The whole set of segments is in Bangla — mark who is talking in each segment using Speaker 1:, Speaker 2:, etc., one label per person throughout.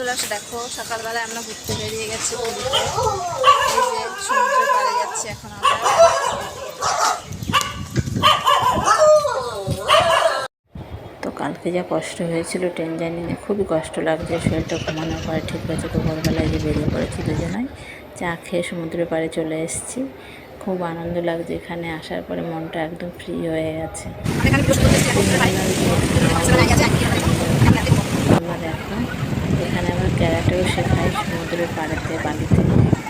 Speaker 1: বন্ধুরা, দেখো সকালবেলায় আমরা ঘুরতে বেরিয়ে গেছি পুরীতে। এই যে সমুদ্রের পাড়ে যাচ্ছি এখন আমরা। তো কালকে যা কষ্ট হয়েছিল ট্রেন জার্নিতে, খুবই কষ্ট লাগছে। শরীরটা ঘুমানোর পরে ঠিক হয়েছে। তো ভোরবেলায় যে বেরিয়ে পড়েছি দুজনাই, চা খেয়ে সমুদ্রের পাড়ে চলে এসেছি। খুব আনন্দ লাগছে এখানে আসার পরে, মনটা একদম ফ্রি হয়ে গেছে। আমরা দেখো এখানে আবার ক্যারাটেও শেখাই সমুদ্রের পাড়েতে, বালিতে।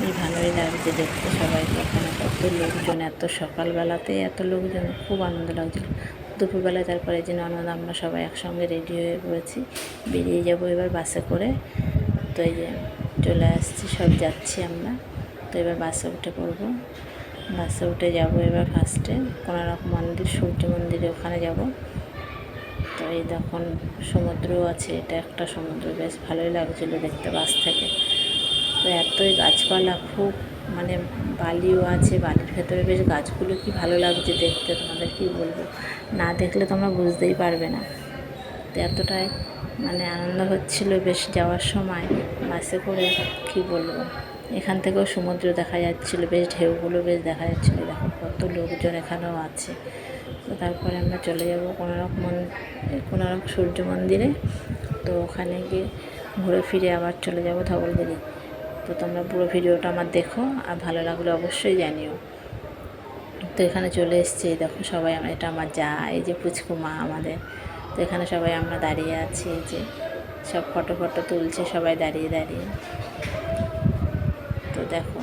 Speaker 1: এই ভালোই লাগছে দেখতে সবাইকে। এখানে কত লোকজন, এত সকালবেলাতে এত লোকজন, খুব আনন্দ লাগছিল। দুপুরবেলায় তারপরে যে ননদ আমরা সবাই একসঙ্গে রেডি হয়ে পড়েছি, বেরিয়ে যাব এবার বাসে করে। তো এই যে চলে আসছি, সব যাচ্ছি আমরা। তো এবার বাসে উঠে পড়বো। বাসে উঠে যাব এবার ফার্স্টে কোনারক মন্দির, সূর্য মন্দিরে, ওখানে যাব। তো এই দেখুন সমুদ্র আছে, এটা একটা সমুদ্র, বেশ ভালোই লাগছিলো দেখতে বাস থেকে। তো এতই গাছপালা, খুব মানে বালিও আছে, বালির ভেতরে বেশ গাছগুলো কি ভালো লাগছে দেখতে, তোমাদের কি বলবো, না দেখলে তোমরা বুঝতেই পারবে না। তো এতটাই মানে আনন্দ হচ্ছিল বেশ যাওয়ার সময় বাসে করে, কি বলবো। এখান থেকেও সমুদ্র দেখা যাচ্ছিলো, বেশ ঢেউগুলো বেশ দেখা যাচ্ছিলো। দেখো কত লোকজন এখানেও আছে। তো তারপরে আমরা চলে যাব কোনারক সূর্য মন্দিরে। তো ওখানে গিয়ে ঘুরে ফিরে আবার চলে যাব ধবলগিরি। তো তোমরা পুরো ভিডিওটা আমার দেখো, আর ভালো লাগলে অবশ্যই জানিও। তো এখানে চলে এসেছি, দেখো সবাই, এটা আমার যা, এই যে পুচকু মা আমাদের। তো এখানে সবাই আমরা দাঁড়িয়ে আছি, এই যে সব ফটো তুলছে সবাই দাঁড়িয়ে দাঁড়িয়ে। তো দেখো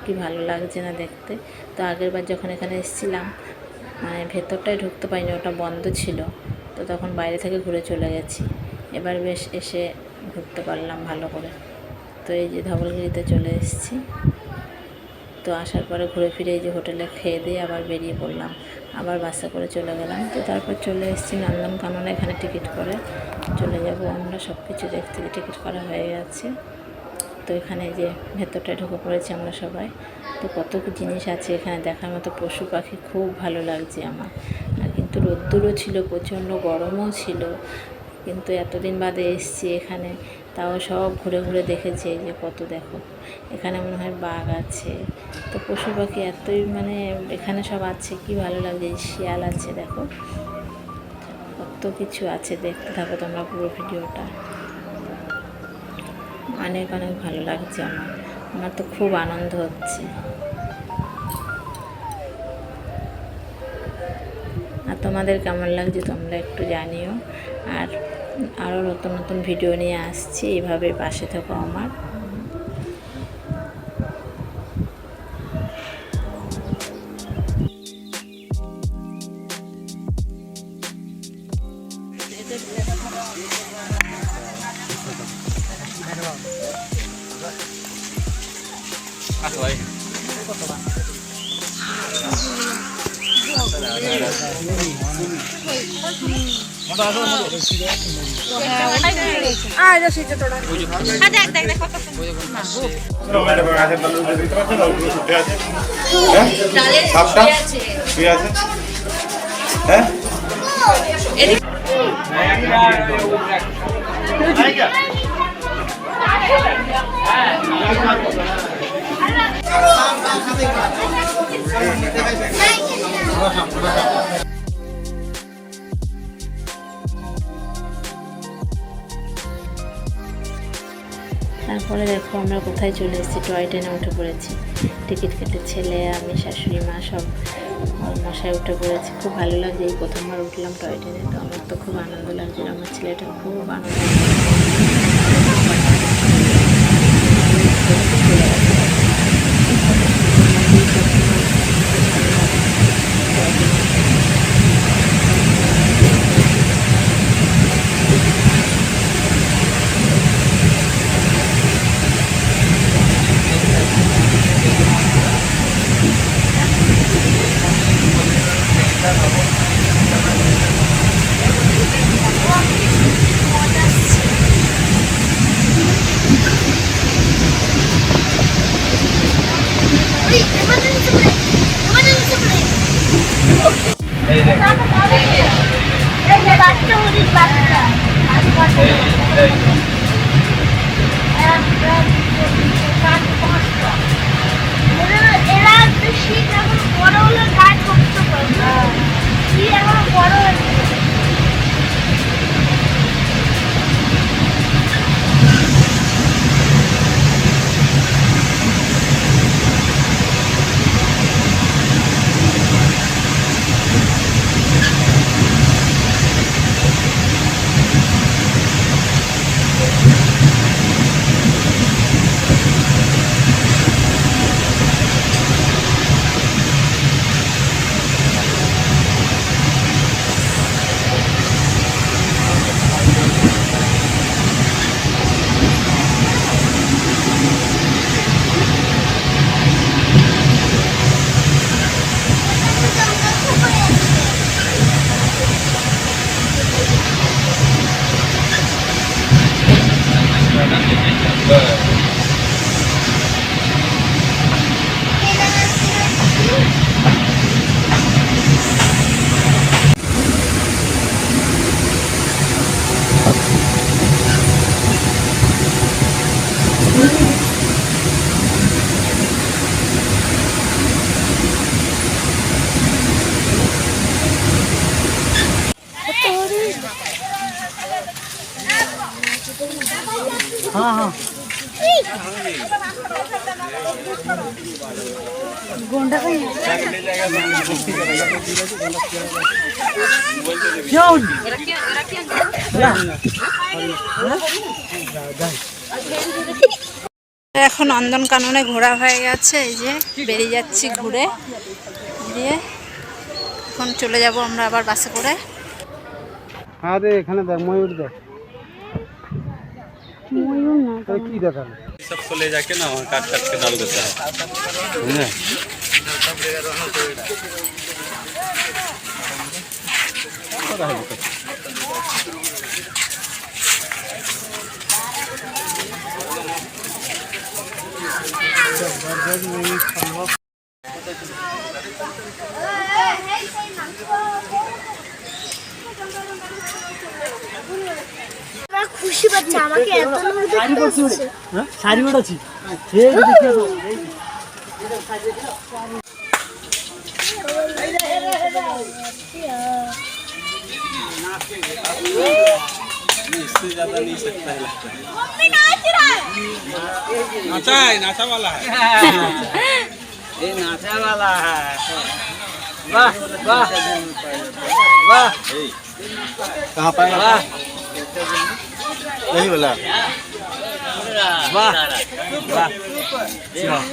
Speaker 1: কি ভালো লাগছে না দেখতে। তো আগেরবার যখন এখানে এসেছিলাম, মানে ভেতরটায় ঢুকতে পারিনি, ওটা বন্ধ ছিল। তো তখন বাইরে থেকে ঘুরে চলে গেছি। এবার বেশ এসে ঢুকতে পারলাম ভালো করে। তো এই যে ধবলগিরিতে চলে এসেছি। তো আসার পরে ঘুরে ফিরে এই যে হোটেলে খেয়ে দিয়ে আবার বেরিয়ে পড়লাম, আবার বাসে করে চলে গেলাম। তো তারপর চলে এসেছি নন্দনকাননে, এখানে টিকিট করে চলে যাব আমরা। সব কিছু দেখতে টিকিট করা হয়ে গেছে। তো এখানে যে ভেতরটায় ঢুকে পড়েছি আমরা সবাই। তো কত জিনিস আছে এখানে দেখার মতো, পশু পাখি, খুব ভালো লাগছে আমার। আর কিন্তু রোদ্দুরও ছিল, প্রচণ্ড গরমও ছিল, কিন্তু এতদিন বাদে এসছি এখানে, তাও সব ঘুরে ঘুরে দেখেছি। এই যে কত দেখো, এখানে মনে হয় বাঘ আছে। তো পশু পাখি এতই মানে এখানে সব আছে, কি ভালো লাগছে। শিয়াল আছে, দেখো কত কিছু আছে, দেখতে থাকো তোমরা পুরো ভিডিওটা। অনেক অনেক ভালো লাগছে আমার তো খুব আনন্দ হচ্ছে। আর তোমাদের কেমন লাগছে তোমরা একটু জানিও। আর আরও নতুন নতুন ভিডিও নিয়ে আসছি, এইভাবে পাশে থেকো আমার। তারপরে দেখো আমরা কোথায় চলে এসেছি, টয় ট্রেনে উঠে পড়েছি। টিকিট কেটে ছেলে, আমি, শাশুড়ি মা, সব মশায় উঠে পড়েছি। খুব ভালো লাগছে, এই প্রথমবার উঠলাম টয় ট্রেনে। তো আমার তো খুব আনন্দ লাগছিল, আমার ছেলেটা খুব আনন্দ।
Speaker 2: हाँ हाँ गोंडा का क्यों
Speaker 1: এখন নন্দনকাননে ঘোরা হয়ে গেছে, এই যে বেরিয়ে যাচ্ছি ঘুরে দিয়ে। এখন চলে যাব আমরা আবার বাসে করে।
Speaker 2: हाँ दे एखाने देख मयूर देख
Speaker 1: ময়ূর না
Speaker 2: अरे की देखाले
Speaker 3: सबको ले जाके ना वहाँ काट काट के डाल देता है समझे?
Speaker 4: খুশি পাচ্ছে আমাকে এত লোক দেখতে আসছে।
Speaker 2: শাড়ি ওড়াচ্ছি এই দেখি তো
Speaker 3: इससे ज्यादा नहीं सकता है लगता है।
Speaker 4: मम्मी नाच रहा है।
Speaker 3: नाचा है, नाचा वाला है।
Speaker 2: ये नाचा वाला है वाह वाह वाह
Speaker 3: कहाँ पाएगा?
Speaker 2: वाह
Speaker 3: यही वाला।
Speaker 2: वाह वाह